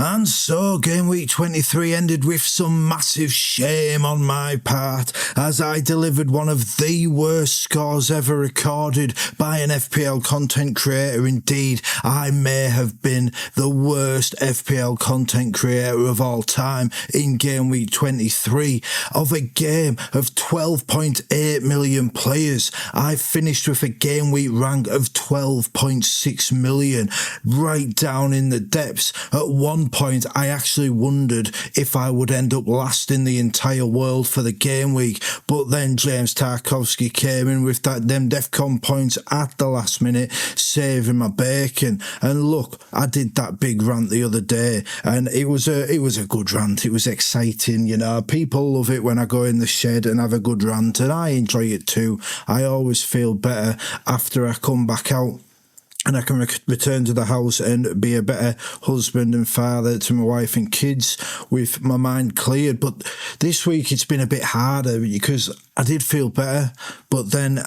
And so game week 23 ended with some massive shame on my part as I delivered one of the worst scores ever recorded by an FPL content creator. Indeed, I may have been the worst FPL content creator of all time in game week 23. Of a game of 12.8 million players, I finished with a game week rank of 12.6 million, right down in the depths. At one point, I actually wondered if I would end up last in the entire world for the game week, but then James Tarkowski came in with them DEFCON points at the last minute, saving my bacon. And look, I did that big rant the other day, and it was a good rant. It was exciting, you know. People love it when I go in the shed and have a good rant, and I enjoy it too. I always feel better after I come back out and I can return to the house and be a better husband and father to my wife and kids with my mind cleared. But this week it's been a bit harder because I did feel better, but then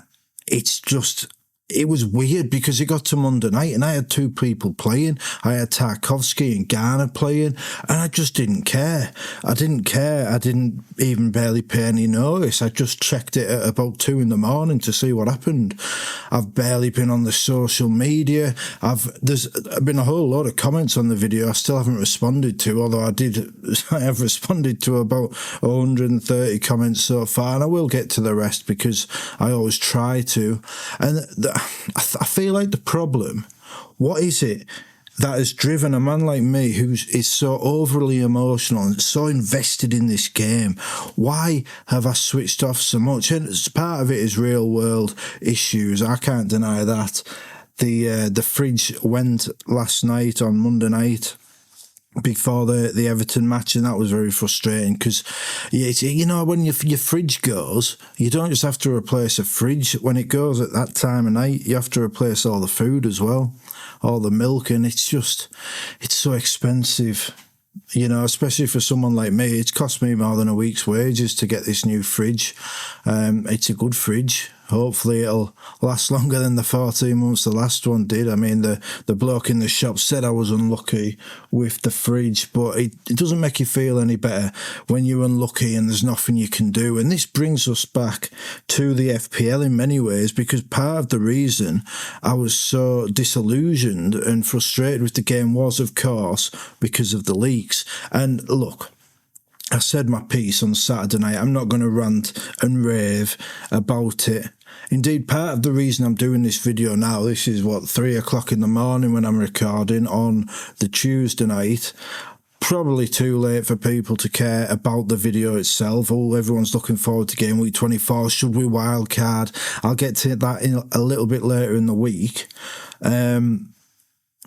it was weird because it got to Monday night and I had two people playing. I had Tarkowski and Garner playing, and I just didn't care. I didn't care. I didn't even barely pay any notice. I just checked it at about 2 a.m. to see what happened. I've barely been on the social media. There's been a whole lot of comments on the video I still haven't responded to, although I have responded to about 130 comments so far, and I will get to the rest because I always try to. And I feel like the problem, what is it that has driven a man like me who is so overly emotional and so invested in this game? Why have I switched off so much? And part of it is real world issues. I can't deny that. The fridge went last night on Monday night before the Everton match, and that was very frustrating because, you know, when your fridge goes, you don't just have to replace a fridge. When it goes at that time of night, you have to replace all the food as well, all the milk, and it's so expensive, you know, especially for someone like me. It's cost me more than a week's wages to get this new fridge. It's a good fridge. Hopefully it'll last longer than the 14 months the last one did. I mean, the bloke in the shop said I was unlucky with the fridge, but it doesn't make you feel any better when you're unlucky and there's nothing you can do. And this brings us back to the FPL in many ways, because part of the reason I was so disillusioned and frustrated with the game was, of course, because of the leaks. And look, I said my piece on Saturday night. I'm not going to rant and rave about it. Indeed, part of the reason I'm doing this video now, this is 3 o'clock in the morning when I'm recording on the Tuesday night. Probably too late for people to care about the video itself. Oh, everyone's looking forward to game week 24. Should we wildcard? I'll get to that in a little bit later in the week.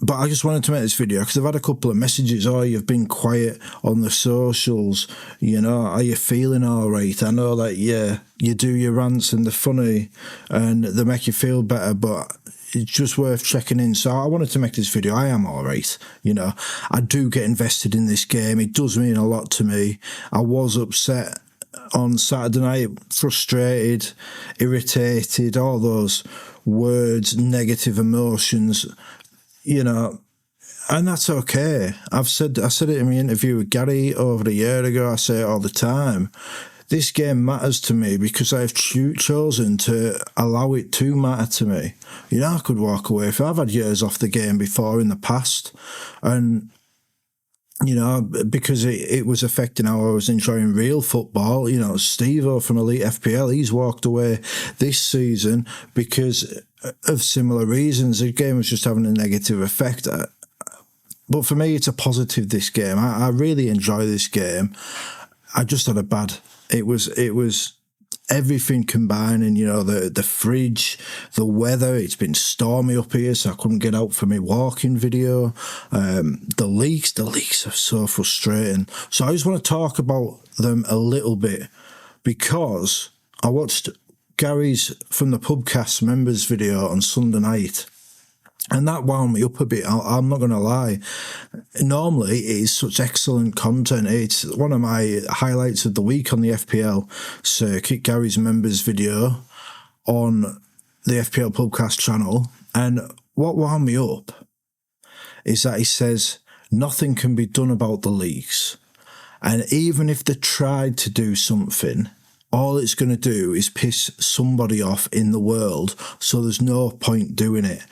But I just wanted to make this video because I've had a couple of messages. Oh, you've been quiet on the socials. You know, are you feeling all right? I know that, yeah, you do your rants and they're funny and they make you feel better, but it's just worth checking in. So I wanted to make this video. I am all right. You know, I do get invested in this game. It does mean a lot to me. I was upset on Saturday night, frustrated, irritated, all those words, negative emotions, you know, and that's okay. I said it in my interview with Gary over a year ago. I say it all the time. This game matters to me because I've chosen to allow it to matter to me. You know, I could walk away. I've had years off the game before in the past, and you know, because it was affecting how I was enjoying real football. You know, Steve-O from Elite FPL, he's walked away this season because of similar reasons. The game was just having a negative effect. But for me, it's a positive, this game. I really enjoy this game. I just had a bad... It was everything combining, you know, the fridge, the weather. It's been stormy up here, so I couldn't get out for my walking video. The leaks are so frustrating. So I just want to talk about them a little bit because I watched Gary's From the Pubcast members video on Sunday night, and that wound me up a bit. I'm not going to lie. Normally, it is such excellent content. It's one of my highlights of the week on the FPL circuit, Gary's members video on the FPL Pubcast channel. And what wound me up is that he says, nothing can be done about the leaks. And even if they tried to do something, all it's going to do is piss somebody off in the world, so there's no point doing it.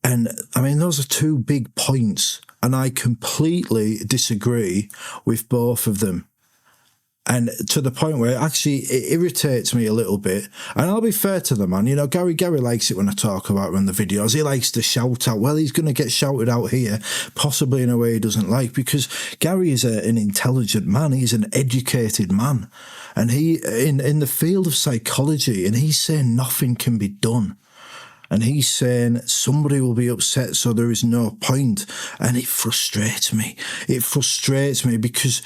And I mean, those are two big points, and I completely disagree with both of them. And to the point where actually it irritates me a little bit. And I'll be fair to the man, you know, Gary likes it when I talk about him in the videos. He likes to shout out. Well, he's going to get shouted out here, possibly in a way he doesn't like, because Gary is an intelligent man. He's an educated man. And he, in the field of psychology, and he's saying nothing can be done. And he's saying somebody will be upset, so there is no point. And it frustrates me. It frustrates me because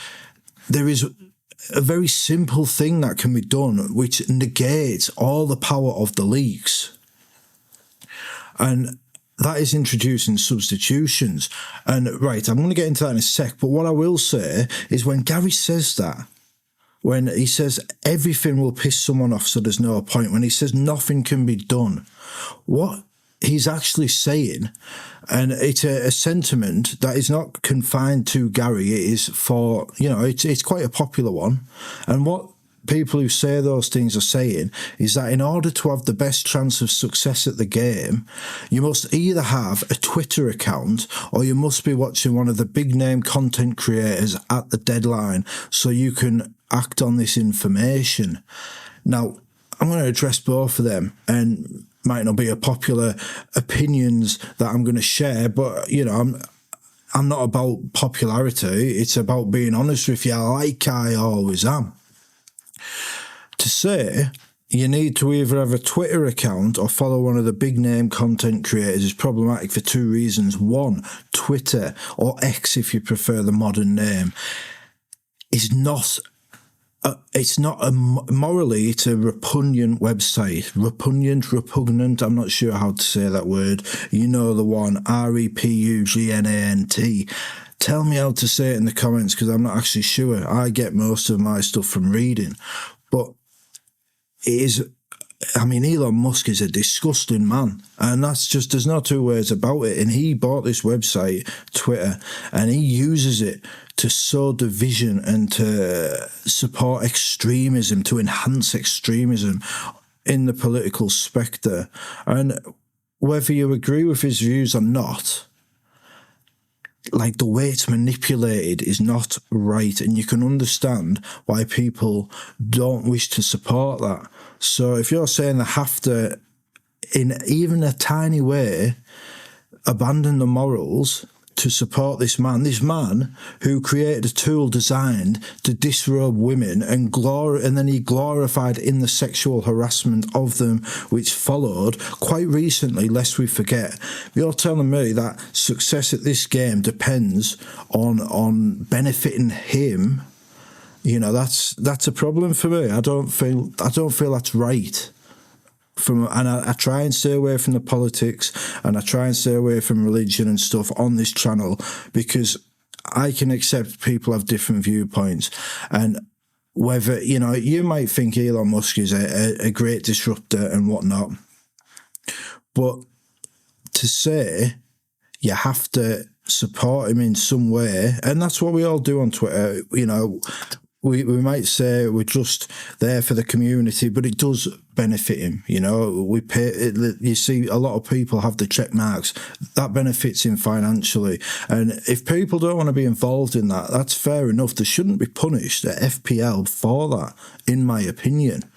there is a very simple thing that can be done which negates all the power of the leaks. And that is introducing substitutions. And right, I'm going to get into that in a sec, but what I will say is when Gary says that, when he says everything will piss someone off so there's no point, when he says nothing can be done, what he's actually saying, and it's a sentiment that is not confined to Gary, it is for, you know, it's quite a popular one. And what people who say those things are saying is that in order to have the best chance of success at the game, you must either have a Twitter account or you must be watching one of the big name content creators at the deadline so you can act on this information. Now, I'm going to address both of them, and might not be a popular opinions that I'm going to share, but, you know, I'm not about popularity. It's about being honest with you, like I always am. To say you need to either have a Twitter account or follow one of the big name content creators is problematic for two reasons. One, Twitter, or X if you prefer the modern name, is not... it's not morally, it's a repugnant website. Repugnant, I'm not sure how to say that word. You know the one, REPUGNANT. Tell me how to say it in the comments, because I'm not actually sure. I get most of my stuff from reading. But it is, I mean, Elon Musk is a disgusting man. And that's just, there's no two ways about it. And he bought this website, Twitter, and he uses it to sow division and to support extremism, to enhance extremism in the political spectre. And whether you agree with his views or not, like, the way it's manipulated is not right, and you can understand why people don't wish to support that. So if you're saying they have to, in even a tiny way, abandon the morals to support this man who created a tool designed to disrobe women and then he glorified in the sexual harassment of them which followed quite recently, lest we forget. You're telling me that success at this game depends on benefiting him? You know, that's a problem for me. I don't feel that's right. And I try and stay away from the politics, and I try and stay away from religion and stuff on this channel, because I can accept people have different viewpoints. And whether, you know, you might think Elon Musk is a great disruptor and whatnot, but to say you have to support him in some way, and that's what we all do on Twitter, you know. We might say we're just there for the community, but it does benefit him. You know, we pay. You see, a lot of people have the check marks. That benefits him financially. And if people don't want to be involved in that, that's fair enough. They shouldn't be punished at FPL for that, in my opinion.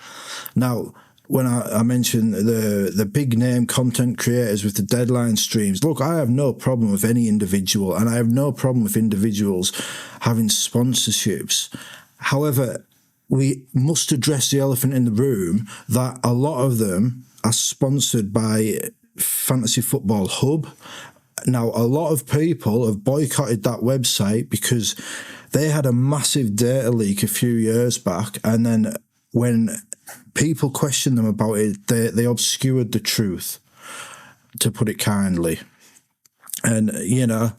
Now, when I mentioned the big name content creators with the deadline streams, look, I have no problem with any individual, and I have no problem with individuals having sponsorships. However, we must address the elephant in the room that a lot of them are sponsored by Fantasy Football Hub. Now, a lot of people have boycotted that website because they had a massive data leak a few years back, and then when people questioned them about it, they obscured the truth, to put it kindly. And, you know,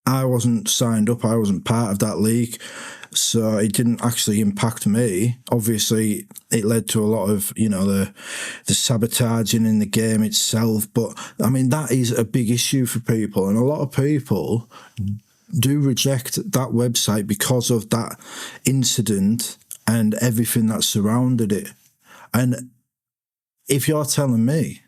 I wasn't signed up, I wasn't part of that leak, so it didn't actually impact me. Obviously, it led to a lot of, you know, the sabotaging in the game itself, but, I mean, that is a big issue for people, and a lot of people do reject that website because of that incident and everything that surrounded it. And if you're telling me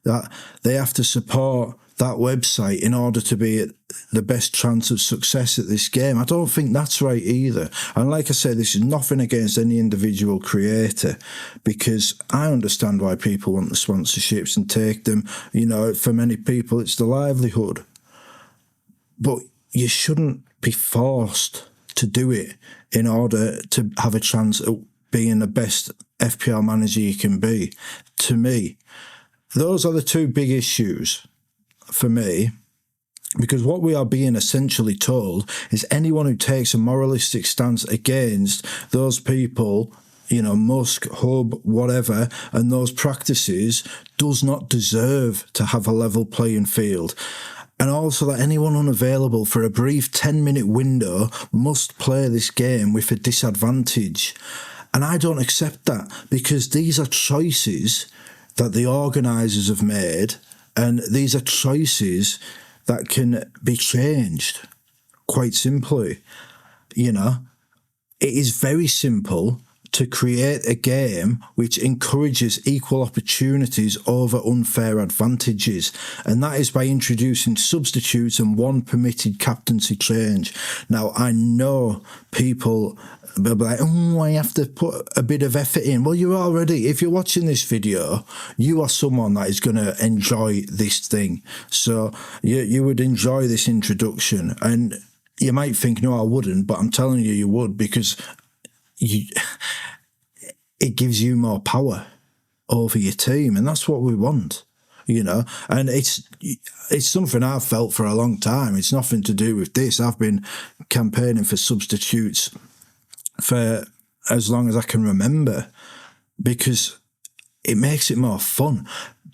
that they have to support that website in order to be the best chance of success at this game, I don't think that's right either. And like I said, this is nothing against any individual creator, because I understand why people want the sponsorships and take them. You know, for many people, it's the livelihood. But you shouldn't be forced to do it in order to have a chance at being the best FPL manager you can be. To me, those are the two big issues for me, because what we are being essentially told is anyone who takes a moralistic stance against those people, you know, Musk, Hub, whatever, and those practices does not deserve to have a level playing field. And also that anyone unavailable for a brief 10-minute window must play this game with a disadvantage. And I don't accept that, because these are choices that the organisers have made, and these are choices that can be changed quite simply. You know, it is very simple to create a game which encourages equal opportunities over unfair advantages, and that is by introducing substitutes and one permitted captaincy change. Now, I know people will be like, oh, I have to put a bit of effort in. Well, you're already, if you're watching this video, you are someone that is going to enjoy this thing. So you would enjoy this introduction, and you might think, no, I wouldn't, but I'm telling you, you would, because it gives you more power over your team, and that's what we want, you know. And it's something I've felt for a long time. It's nothing to do with this. I've been campaigning for substitutes for as long as I can remember, because it makes it more fun.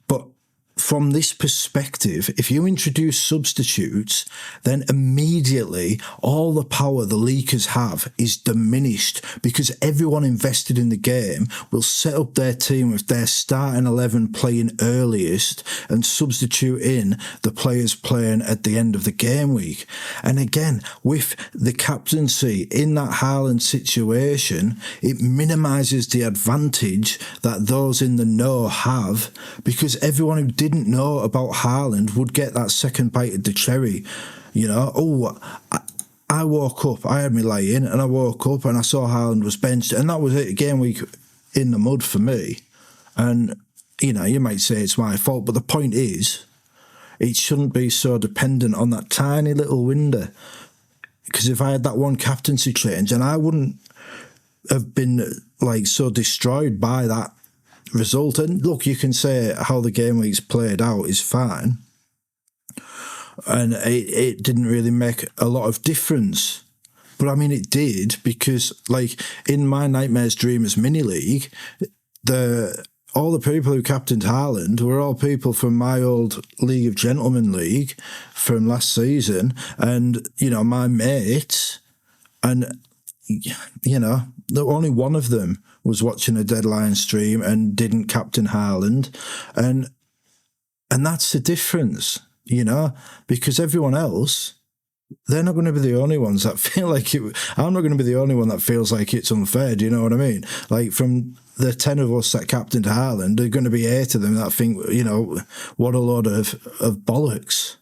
But from this perspective, if you introduce substitutes, then immediately all the power the leakers have is diminished, because everyone invested in the game will set up their team with their starting 11 playing earliest and substitute in the players playing at the end of the game week. And again, with the captaincy in that Haaland situation, it minimises the advantage that those in the know have, because everyone who didn't know about Haaland would get that second bite of the cherry. You know, I woke up, I had me lay-in, and I woke up and I saw Haaland was benched, and that was it, game week in the mud for me. And, you know, you might say it's my fault, but the point is, it shouldn't be so dependent on that tiny little window. Because if I had that one captaincy change, and I wouldn't have been, like, so destroyed by that result. And look, you can say how the game week's played out is fine, and it didn't really make a lot of difference. But I mean, it did, because like in my Nightmares Dreamers mini league, all the people who captained Haaland were all people from my old League of Gentlemen league from last season, and you know, my mates, and you know, only one of them was watching a Deadline stream and didn't captain Haaland, and that's the difference, you know, because everyone else, they're not going to be the only ones that feel like it. I'm not going to be the only one that feels like it's unfair. Do you know what I mean? Like, from the 10 of us that captained Haaland, there are going to be 8 of them that think, you know, what a load of bollocks.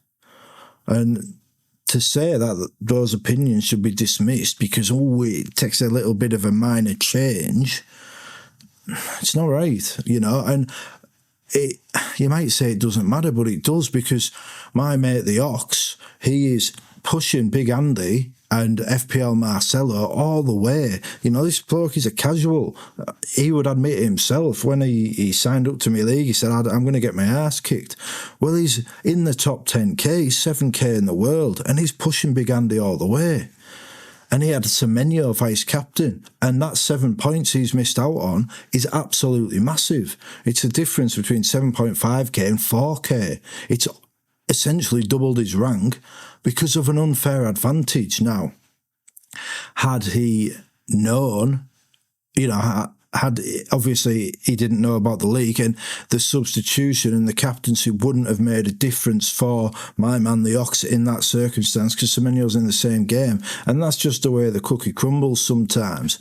And to say that those opinions should be dismissed because, oh, it takes a little bit of a minor change, it's not right, you know. And you might say it doesn't matter, but it does, because my mate, the Ox, he is pushing Big Andy and FPL Marcelo all the way. You know, this bloke is a casual. He would admit it himself when he signed up to my league. He said, I'm going to get my ass kicked. Well, he's in the top 10k, he's 7k in the world, and he's pushing Big Andy all the way. And he had Semenyo vice captain, and that 7 points he's missed out on is absolutely massive. It's a difference between 7.5k and 4k. It's essentially doubled his rank because of an unfair advantage. Now, had he known, you know, obviously he didn't know about the leak, and the substitution and the captaincy wouldn't have made a difference for my man the Ox in that circumstance, because Semenyo's in the same game, and that's just the way the cookie crumbles sometimes.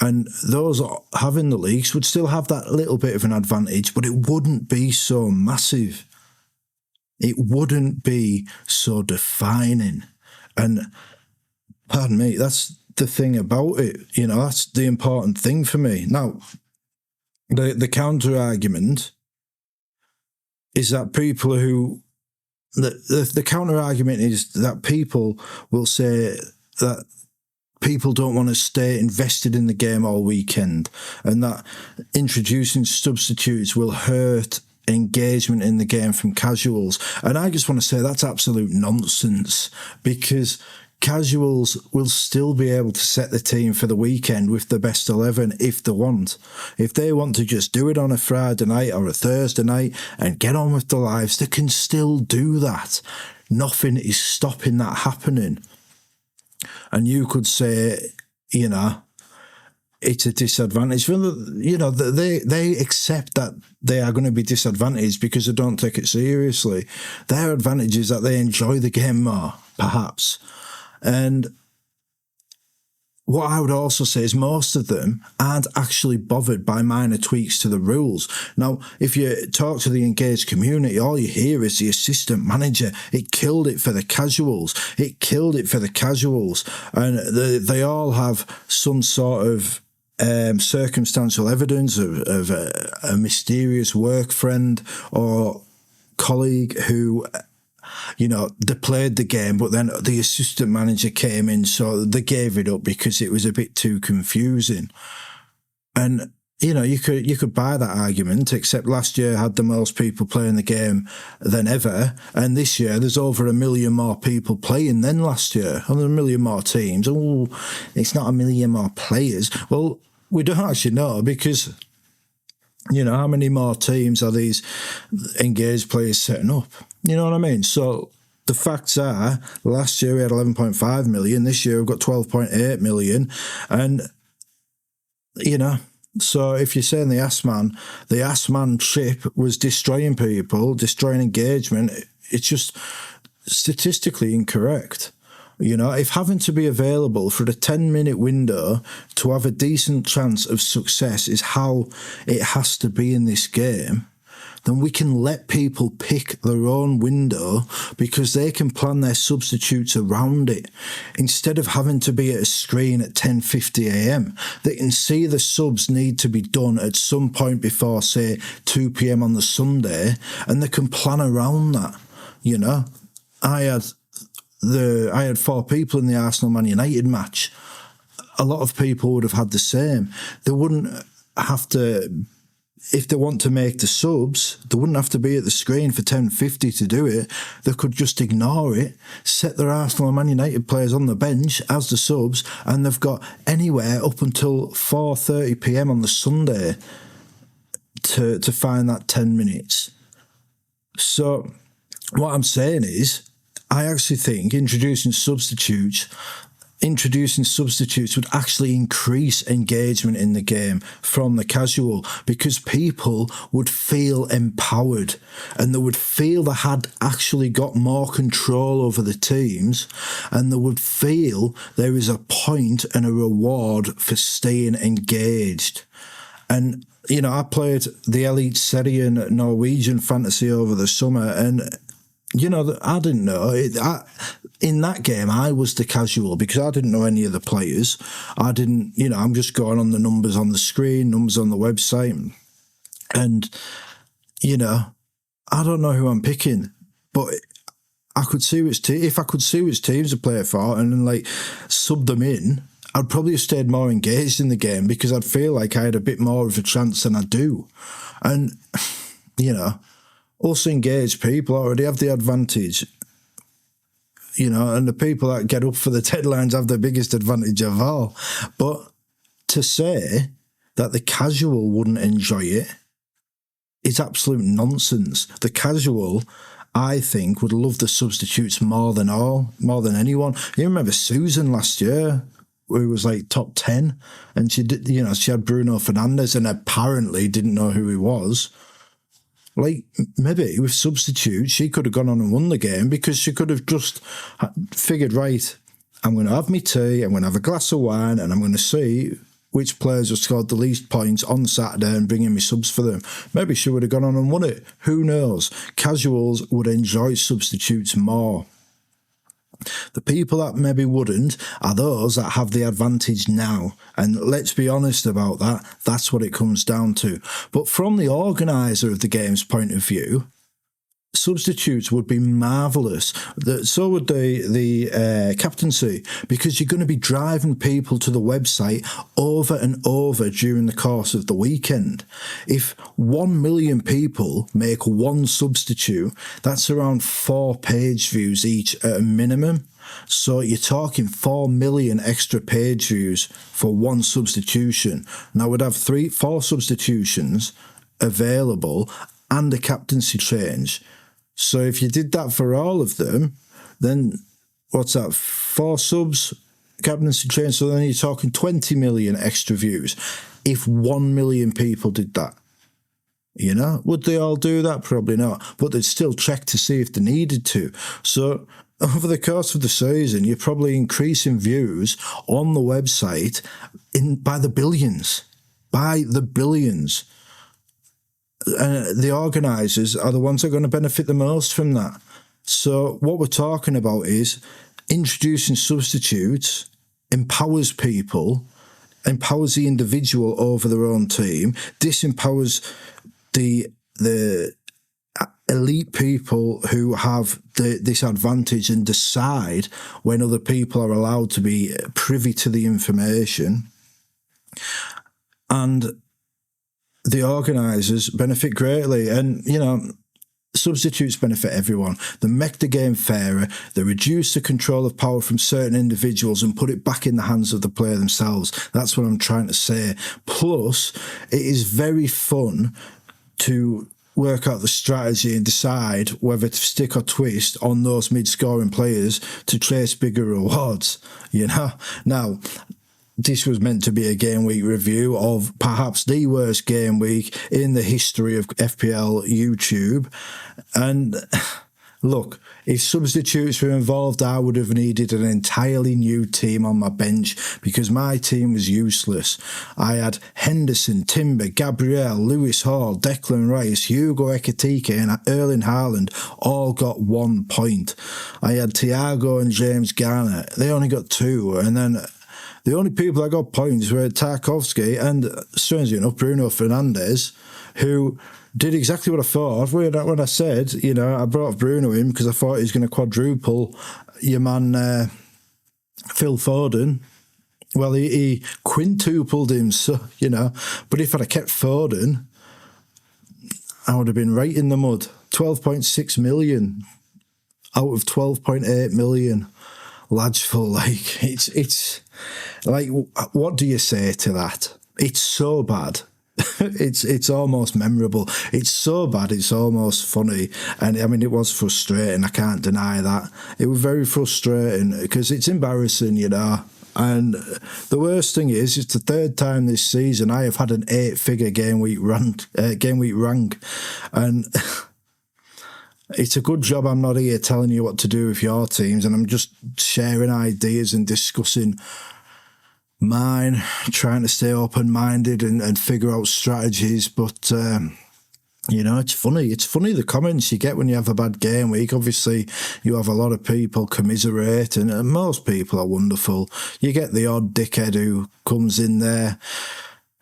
And those having the leaks would still have that little bit of an advantage, but it wouldn't be so massive. It wouldn't be so defining. And pardon me, that's the thing about it. You know, that's the important thing for me. Now, the counter argument is that people who the counter argument is that people will say that people don't want to stay invested in the game all weekend, and that introducing substitutes will hurt engagement in the game from casuals. And I just want to say that's absolute nonsense, because casuals will still be able to set the team for the weekend with the best 11 if they want. If they want to just do it on a Friday night or a Thursday night and get on with their lives, they can still do that. Nothing is stopping that happening. And you could say, you know, it's a disadvantage. You know, they accept that they are going to be disadvantaged because they don't take it seriously. Their advantage is that they enjoy the game more, perhaps. And what I would also say is most of them aren't actually bothered by minor tweaks to the rules. Now, if you talk to the engaged community, all you hear is the assistant manager. It killed it for the casuals. It killed it for the casuals. And they all have some sort of circumstantial evidence of a mysterious work friend or colleague who, you know, they played the game, but then the assistant manager came in, so they gave it up because it was a bit too confusing. And, you know, you could buy that argument, except last year had the most people playing the game than ever, and this year there's over 1 million more people playing than last year, and 1 million more teams. Oh, it's not 1 million more players. Well, we don't actually know, because, you know, how many more teams are these engaged players setting up? You know what I mean? So the facts are, last year we had 11.5 million. This year we've got 12.8 million. And, you know, so if you're saying the ass man chip was destroying people, destroying engagement, it's just statistically incorrect. You know, if having to be available for a 10-minute window to have a decent chance of success is how it has to be in this game, then we can let people pick their own window, because they can plan their substitutes around it. Instead of having to be at a screen at 10:50 a.m, they can see the subs need to be done at some point before, say, 2 p.m. on the Sunday, and they can plan around that. You know, I had 4 people in the Arsenal-Man United match. A lot of people would have had the same. They wouldn't have to, if they want to make the subs, they wouldn't have to be at the screen for 10:50 to do it. They could just ignore it, set their Arsenal and Man United players on the bench as the subs, and they've got anywhere up until 4:30 p.m. on the Sunday to find that 10 minutes. So what I'm saying is, I actually think introducing substitutes would actually increase engagement in the game from the casual, because people would feel empowered and they would feel they had actually got more control over the teams, and they would feel there is a point and a reward for staying engaged. And, you know, I played the Elite Serie and Norwegian Fantasy over the summer, and you know, I didn't know. In that game, I was the casual because I didn't know any of the players. I didn't, you know, I'm just going on the numbers on the screen, numbers on the website. And, you know, I don't know who I'm picking, but I could see if I could see which teams to play for and then, like, sub them in, I'd probably have stayed more engaged in the game because I'd feel like I had a bit more of a chance than I do. And, you know, us engaged people already have the advantage, you know, and the people that get up for the deadlines have the biggest advantage of all. But to say that the casual wouldn't enjoy it is absolute nonsense. The casual, I think, would love the substitutes more than anyone. You remember Susan last year? who was like top 10, and she did, she had Bruno Fernandes and apparently didn't know who he was. Like, maybe with substitutes, she could have gone on and won the game, because she could have just figured, right, I'm going to have my tea, I'm going to have a glass of wine, and I'm going to see which players have scored the least points on Saturday and bring in my subs for them. Maybe she would have gone on and won it. Who knows? Casuals would enjoy substitutes more. The people that maybe wouldn't are those that have the advantage now. And let's be honest about that. That's what it comes down to. But from the organiser of the game's point of view, substitutes would be marvellous. So would the captaincy, because you're going to be driving people to the website over and over during the course of the weekend. If 1 million people make one substitute, that's around 4 page views each at a minimum. So you're talking 4 million extra page views for one substitution. Now we'd have 4 substitutions available and a captaincy change. So if you did that for all of them, then what's that? 4 subs, captaincy change. So then you're talking 20 million extra views. If 1 million people did that, would they all do that? Probably not. But they'd still check to see if they needed to. So over the course of the season, you're probably increasing views on the website by the billions. By the billions. The organisers are the ones that are going to benefit the most from that. So what we're talking about is introducing substitutes empowers people, empowers the individual over their own team, disempowers the elite people who have this advantage and decide when other people are allowed to be privy to the information. And the organisers benefit greatly, and substitutes benefit everyone. They make the game fairer, they reduce the control of power from certain individuals and put it back in the hands of the player themselves. That's what I'm trying to say. Plus, it is very fun to work out the strategy and decide whether to stick or twist on those mid-scoring players to chase bigger rewards, Now, this was meant to be a game week review of perhaps the worst game week in the history of FPL YouTube. And look, if substitutes were involved, I would have needed an entirely new team on my bench because my team was useless. I had Henderson, Timber, Gabriel, Lewis Hall, Declan Rice, Hugo Ekitike and Erling Haaland all got 1 point. I had Thiago and James Garner. They only got 2. And then the only people that got points were Tarkovsky and, strangely enough, Bruno Fernandes, who did exactly what I thought. When I said, I brought Bruno in because I thought he was going to quadruple your man Phil Foden. Well, he quintupled him, so, But if I'd have kept Foden, I would have been right in the mud. 12.6 million out of 12.8 million. Lodgeful, it's like, what do you say to that? It's so bad. It's almost memorable. It's so bad, it's almost funny. And I mean, it was frustrating. I can't deny that. It was very frustrating because it's embarrassing, And the worst thing is, it's the 3rd time this season I have had an 8-figure game week rank, and it's a good job I'm not here telling you what to do with your teams, and I'm just sharing ideas and discussing mine, trying to stay open-minded and figure out strategies. But, it's funny. It's funny the comments you get when you have a bad game week. Obviously, you have a lot of people commiserate, and most people are wonderful. You get the odd dickhead who comes in there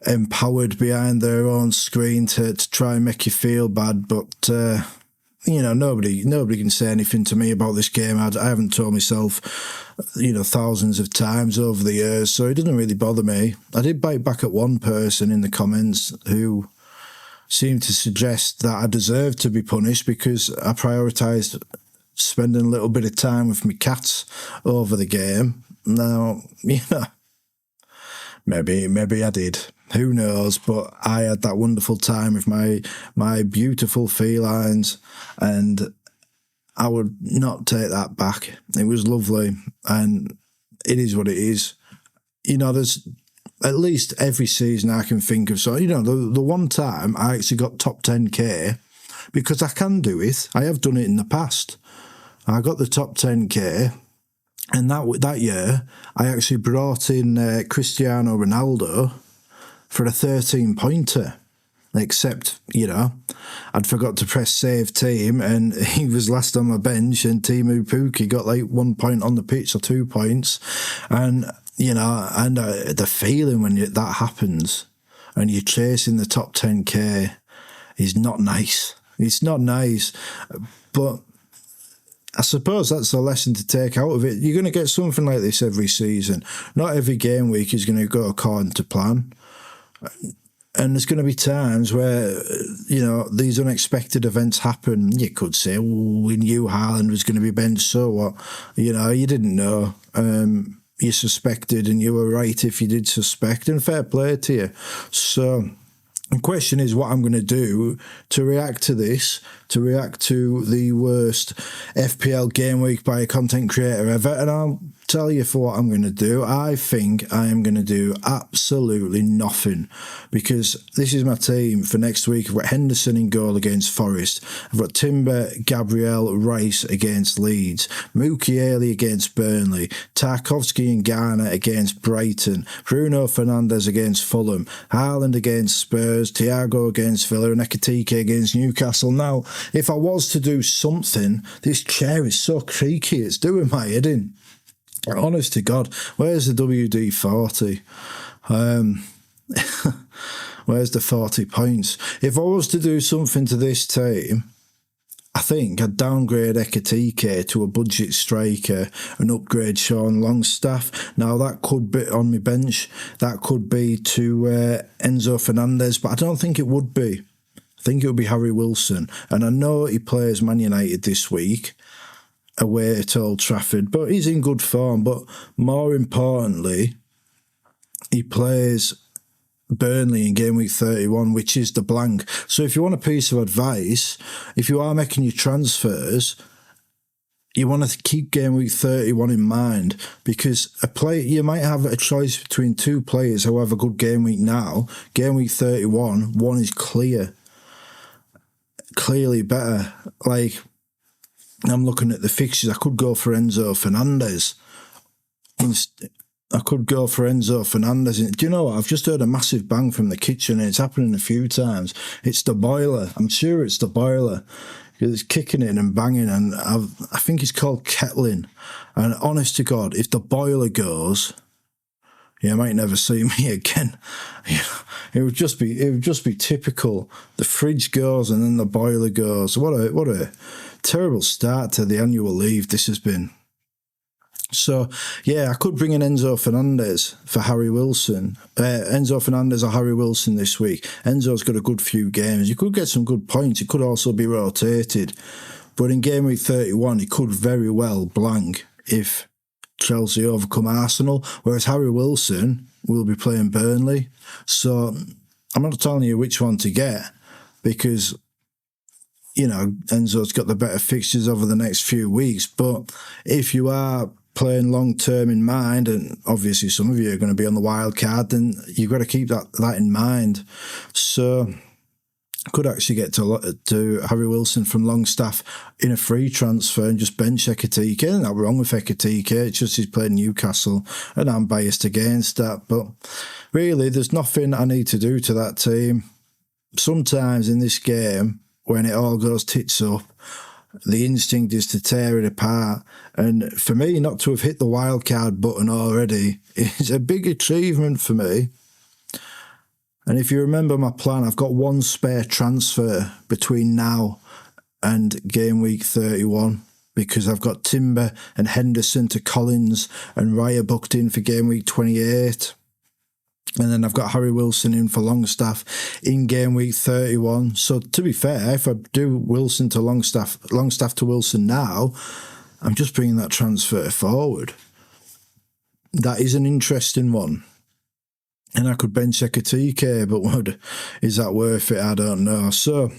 empowered behind their own screen to try and make you feel bad, but nobody can say anything to me about this game. I haven't told myself, thousands of times over the years, so it doesn't really bother me. I did bite back at one person in the comments who seemed to suggest that I deserved to be punished because I prioritised spending a little bit of time with my cats over the game. Now, maybe I did. Who knows? But I had that wonderful time with my beautiful felines, and I would not take that back. It was lovely, and it is what it is. there's at least every season I can think of. So, the one time I actually got top 10k, because I can do it. I have done it in the past. I got the top 10k, and that year I actually brought in Cristiano Ronaldo for a 13-pointer. Except, I'd forgot to press save team, and he was last on my bench, and Timu Pukki got like 1 point on the pitch or 2 points. And, the feeling when that happens and you're chasing the top 10k is not nice. It's not nice. But I suppose that's the lesson to take out of it. You're going to get something like this every season. Not every game week is going to go according to plan. And there's going to be times where, these unexpected events happen. You could say, we knew Haaland was going to be benched, so what? You didn't know. You suspected, and you were right if you did suspect, and fair play to you. So the question is what I'm going to do to react to this, to react to the worst FPL game week by a content creator ever. And I'll tell you for what I'm going to do. I think I am going to do absolutely nothing, because this is my team for next week. I've got Henderson in goal against Forest. I've got Timber, Gabriel, Rice against Leeds, Mukiele against Burnley, Tarkovsky and Garner against Brighton, Bruno Fernandes against Fulham, Haaland against Spurs, Thiago against Villa, and Ekitike against Newcastle. Now, if I was to do something, this chair is so creaky, it's doing my head in. Honest to God, where's the WD-40? Where's the 40 points? If I was to do something to this team, I think I'd downgrade Ekitike to a budget striker and upgrade Sean Longstaff. Now, that could be on my bench. That could be to Enzo Fernandez, but I don't think it would be. I think it would be Harry Wilson. And I know he plays Man United this week away at Old Trafford, but he's in good form. But more importantly, he plays Burnley in game week 31, which is the blank. So if you want a piece of advice, if you are making your transfers, you want to keep game week 31 in mind, because you might have a choice between two players who have a good game week now. Game week 31, one is clearly better. Like, I'm looking at the fixtures. I could go for Enzo Fernandez. Do you know what? I've just heard a massive bang from the kitchen, and it's happening a few times. It's the boiler. I'm sure it's the boiler, because it's kicking in and banging, and I think it's called kettling. And honest to God, if the boiler goes, you might never see me again. It would just be typical. The fridge goes and then the boiler goes. What a terrible start to the annual leave this has been. So, yeah, I could bring in Enzo Fernandez for Harry Wilson. Enzo Fernandez or Harry Wilson this week. Enzo's got a good few games. You could get some good points. He could also be rotated. But in game week 31, he could very well blank if Chelsea overcome Arsenal, whereas Harry Wilson will be playing Burnley. So I'm not telling you which one to get, because Enzo's got the better fixtures over the next few weeks. But if you are playing long term in mind, and obviously some of you are going to be on the wild card, then you've got to keep that in mind. So I could actually get to Harry Wilson from Longstaff in a free transfer and just bench Ekitike. There's nothing wrong with Ekitike. It's just he's playing Newcastle, and I'm biased against that. But really, there's nothing I need to do to that team. Sometimes in this game, when it all goes tits up, the instinct is to tear it apart. And for me, not to have hit the wildcard button already is a big achievement for me. And if you remember my plan, I've got one spare transfer between now and game week 31, because I've got Timber and Henderson to Collins and Raya booked in for game week 28. And then I've got Harry Wilson in for Longstaff in game week 31. So to be fair, if I do Wilson to Longstaff to Wilson now, I'm just bringing that transfer forward. That is an interesting one. And I could bench Ekitike, but is that worth it? I don't know. So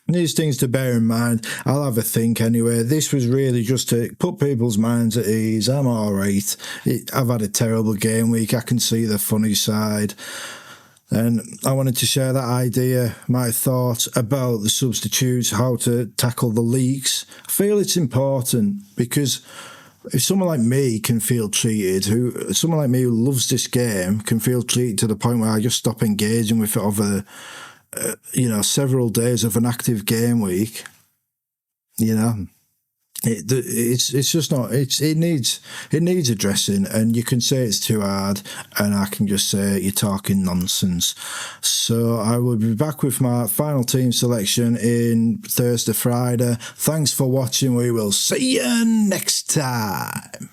these things to bear in mind. I'll have a think anyway. This was really just to put people's minds at ease. I'm all right. I've had a terrible game week. I can see the funny side. And I wanted to share that idea, my thoughts about the substitutes, how to tackle the leaks. I feel it's important because if someone like me can feel treated, someone like me who loves this game can feel treated to the point where I just stop engaging with it over, several days of an active game week, it's just not. It needs addressing, and you can say it's too hard, and I can just say you're talking nonsense. So I will be back with my final team selection in Thursday, Friday. Thanks for watching. We will see you next time.